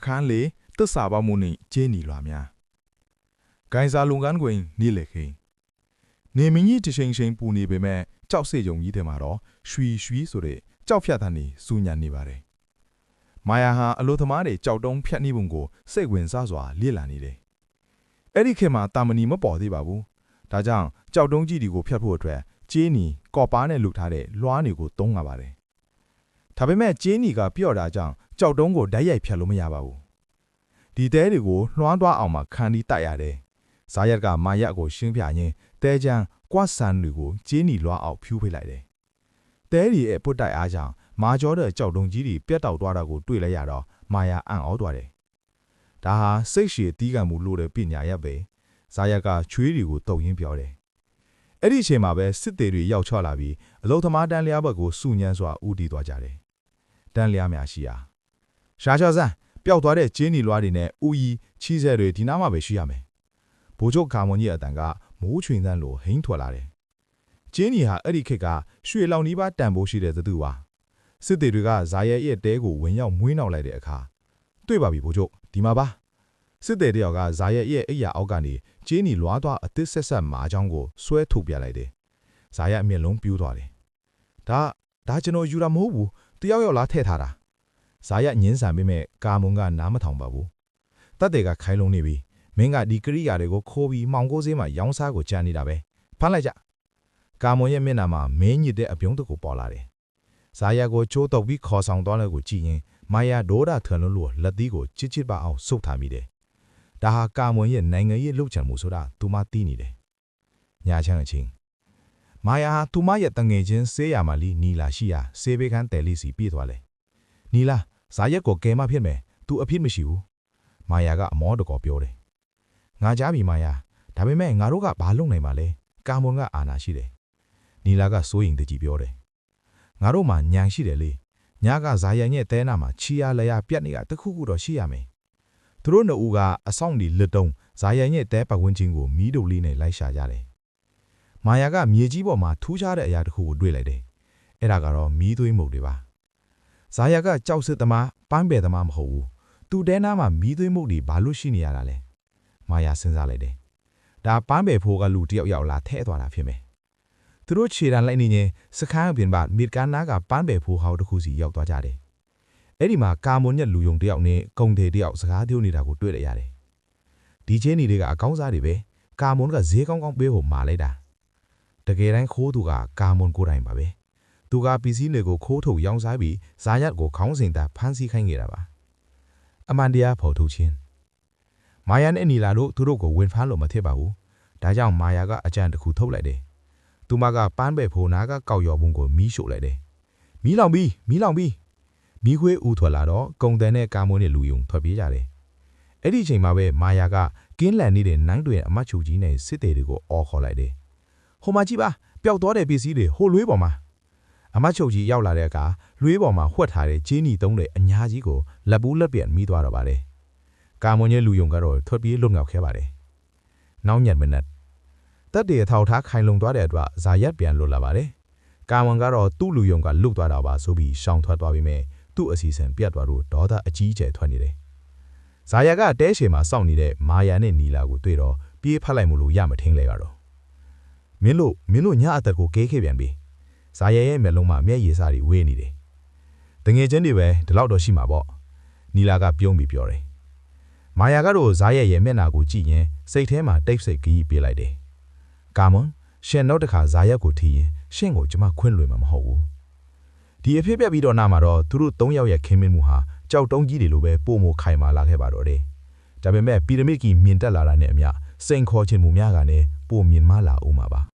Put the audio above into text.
အခန်းလေးသစ္စာပေါမှုနှင့်ကျင်းနီလွာများဂိုင်စာလုံကန်ကွင်နေလေခိနေမင်းကြီးတချိန်ချိန်ပူနေပေမဲ့ကြောက်စေကြုံကြီးတဲ့မှာတော့ရွှီဆိုတဲ့ကြောက်ဖြတ်တဲ့နေစူညံနေပါတယ်မာယာဟာအလိုသမားတွေကြောက်တုံးဖြတ်နေပုံကိုစိတ်ဝင်စားစွာလေ့လာနေတယ်အဲ့ဒီခေတ်မှာတာမဏီမပေါ်သေးပါဘူးဒါကြောင့်ကြောက်တုံးကြီးတွေကိုဖြတ်ဖို့အတွက်ကျင်းနီကော့ပါနဲ့လှုပ်ထားတဲ့လွှားတွေကိုသုံးရပါတယ်ဒါပေမဲ့ကျင်းနီကပြော့တာကြောင့်ကြောက်တုံးကိုဓာတ်ရိုက်ဖြတ်လို့မရပါဘူးဒီတဲတွေကိုလွှမ်းသွားအောင်မှခံပြီးတိုက်ရတယ်ဇာယက်ကမာယကိုရှင်းပြရင်းတဲချမ်းကွာဆန်တွေကိုကျင်းနီလွှားအောင်ဖြူးဖိလိုက်တယ်တဲရီရဲ့ပုတ်တိုက်အားကြောင့်မာကျော်တဲ့ကြောက်တုံးကြီးတွေပြတ်တောက်သွားတာကိုတွေ့လိုက်ရတော့မာယာအံ့ဩသွားတယ်ဒါဟာစိတ်ရှည်တီးကံမှုလို့တဲ့ပညာရပ်ပဲဇာယက်ကချွေးတွေကိုတုပ်ရင်းပြောတယ်အဲ့ဒီအချိန်မှာပဲစစ်သေးတွေရောက်ချလာပြီးအလုံသမားတန်းလျားဘက်ကိုစုညမ်းစွာဦးတည်သွားကြတယ်တန်းလျားများရှိရာရှားချောစမ်းပျောက်သွားတဲ့ကျင်းနီလွှားတွေနဲ့ဥယီချီးဆဲတွေဒီနားမှာပဲရှိရမယ်ဘိုးချုပ်ကာမွန်ကြီးအတန်ကမိုးချွင်တန်းလိုဟိန်းထွက်လာတယ်ကျင်းနီဟာအဲ့ဒီခေတ်ကရွှေလောင်နီးပါးတန်ဖိုးရှိတဲ့သသူပါစစ်သေးတွေကဇာရဲ့ရဲ့တဲကိုဝင်ရောက်မွေးနှောက်လိုက်တဲ့အခါတွေ့ပါပြီဘိုးချုပ်ဒီမှာပါစစ်သေးတယောက်ကဇာရဲ့ရဲ့အိယာအောက်ကနေကျင်းနီလွှားသွားအသစ်ဆက်ဆက်မာချောင်းကိုဆွဲထုတ်ပြလိုက်တယ်ဇာရဲ့အမျက်လုံးပြူးသွားတယ်ဒါကျွန်တော်ယူတာမဟုတ်ဘူးတယောက်လားထည့်ထားတာဇာယညင်းဆန်ပေမဲ့ကာမွန်ကနားမထောင်ပါဘူးတပ်တွေကခိုင်းလုံးနေပြီမင်းကဒီကရိယာတွေကိုခိုးပြီးမောင်ကိုစေးမှာရောင်းစားကိုကြမ်းနေတာပဲဖမ်းလိုက်ကြကာမွန်ရဲ့မျက်နှာမှာမင်းညစ်တဲ့အပြုံးတကူပေါ်လာတယ်ဇာယကိုချိုးတော့ပြီးခေါ်ဆောင်သွားတဲ့ကိုကြည့်ရင်မာယာဒေါဒထန်လုံးလို့လက်သီးကိုချစ်ပါအောင်စုပ်ထားမိတယ်ဒါဟာကာမွန်ရဲ့နိုင်ငံရေးလှုပ်ချံမှုဆိုတာသူမသိနေတယ်ညာချမ်းအချင်းမာယာသူမရဲ့တငယ်ချင်းဆေးရမှာလီနီလာရှိရာဆေးဘေးခန်းတယ်လီစီပြေးသွားတယ်နီလာဇာရက်ကိုကဲမဖြစ်မယ်သူအဖြစ်မရှိဘူးမာယာကအမောတကောပြောတယ်ငါကြားပြီမာယာဒါပေမဲ့ငါတို့ကဘာလုပ်နိုင်မှာလဲကာမွန်ကအာနာရှိတယ်နီလာကစိုးရင်တကြီးပြောတယ်ငါတို့မှညံရှိတယ်လေညကဇာယန်ရဲ့တဲနာမှာချီယာလျာပြက်နေတာတခုခုတော့ရှိရမယ်သူတို့နှစ်ဦးကအဆောင်ဒီလက်တုံးဇာယန်ရဲ့တဲပတ်ဝန်းကျင်ကိုမီးတုပ်လေးနဲ့လိုက်ရှာကြတယ်မာယာကမြေကြီးပေါ်မှာထူးခြားတဲ့အရာတစ်ခုကိုတွေ့လိုက်တယ်အဲ့ဒါကတော့မီးသွေးမှုတ်တွေပါဇာယကကြောက်စစ်သမားပန်းပယ်သမားမဟုတ်ဘူးသူတဲနာမှာမီးသွေးမှုတ်တွေဘာလို့ရှိနေရတာလဲမာယာစဉ်းစားလိုက်တယ်ဒါပန်းပယ်ဖိုးကလူတယောက်ရောက်လာထဲသွားတာဖြစ်မယ်သူတို့ခြေတန်းလိုက်နေရင်စခန်းအပြင်မှာမြေကမ်းနားကပန်းပယ်ဖိုးဟောက်တစ်ခုစီရောက်သွားကြတယ်အဲ့ဒီမှာကာမွန်ရဲ့လူယုံတယောက်နဲ့ကုံတယ်တယောက်စကားပြောနေတာကိုတွေ့လိုက်ရတယ်ဒီချင်းတွေကအကောင်းစားတွေပဲကာမွန်ကဈေးကောင်းကောင်းပေးဖို့မှာလိုက်တာတကယ်တမ်းခိုးသူကကာမွန်ကိုယ်တိုင်ပါပဲသူကပစ္စည်းတွေကိုခိုးထုတ်ရောင်းစားပြီးဇာယတ်ကိုခေါင်းစဉ်သာဖမ်းဆီးခိုင်းခဲ့တာပါအမှန်တရားဖော်ထုတ်ခြင်းမာယာနဲ့နီလာတို့သူတို့ကိုဝင်ဖမ်းလို့မထစ်ပါဘူးဒါကြောင့်မာယာကအကြံတစ်ခုထုတ်လိုက်တယ်သူမကပန်းပဲဖိုးနာကကောက်ရော်ပုံကိုမီးရှို့လိုက်တယ်မီးလောင်ပြီးမီးခွေးဦးထွက်လာတော့ကုံတန်နဲ့ကာမွန်နဲ့လူယုံထွက်ပြေးကြတယ်အဲ့ဒီအချိန်မှာပဲမာယာကကင်းလန်နေတဲ့နန်းတွင်အမတ်ချုပ်ကြီးနဲ့စစ်သေးတွေကိုအော်ခေါ်လိုက်တယ်ဟိုမှာကြည့်ပါပျောက်သွားတဲ့ပစ္စည်းတွေဟိုလွေးပေါ်မှာအမတ်ချုပ်ကြီးရောက်လာတဲ့အခါလွေးပေါ်မှာဝှက်ထားတဲ့ကျင်းနီသုံးတဲ့အညာကြီးကိုလက်ပူးလက်ပြန်မိသွားတော့ပါတယ်ကာမွန်ရဲ့လူယုံကတော့ထွက်ပြေးလွတ်မြောက်ခဲ့ပါတယ်နောက်ညက်မနက်တပ်တွေထောက်ထားခိုင်လုံသွားတဲ့အတွက်ဇာယတ်ပြန်လွတ်လာပါတယ်ကာမွန်ကတော့သူ့လူယုံကလွတ်သွားတာပါဆိုပြီးရှောင်ထွက်သွားပြီးမြဲသူ့အစီအစဉ်ပြတ်သွားလို့ဒေါသအကြီးအကျယ်ထွက်နေတယ်ဇာယတ်ကတဲရှည်မှာစောင့်နေတဲ့မာယာနဲ့နီလာကိုတွေ့တော့ပြေးဖက်လိုက်မလို့ရမထင်းလဲကတော့မင်းတို့ညအသက်ကိုကဲခဲ့ပြန်ပြီဇာရဲ့မျက်လုံးမှာမျက်ရည်စားတွေဝေးနေတယ်တငယ်ချင်းတွေပဲဒီလောက်တော့ရှိမှာပေါ့နီလာကပြုံးပြီးပြောတယ်မာယာကတော့ဇာရဲ့မျက်နှာကိုကြည့်ရင်စိတ်ထဲမှာတိတ်ဆိတ်ကြီးပြေးလိုက်တယ်ကာမွန်ရှင်နောက်တစ်ခါဇာရက်ကိုထီရင်ရှင့်ကိုကျမခွင့်လွှဲမှာမဟုတ်ဘူးဒီအဖြစ်ပြက်ပြီးတော့နာမှာတော့သူတို့၃ယောက်ရဲ့ခင်းမင်းမှုဟာကြောက်တုံးကြီးတွေလိုပဲပို့မိုခိုင်မာလာခဲ့ပါတော့တယ်ဒါပေမဲ့ပီရမစ်ကြီးမြင်တက်လာတာနဲ့အမျှစိန်ခေါ်ခြင်းမှုများကနေပိုမြင်မလာဦးမှာပါ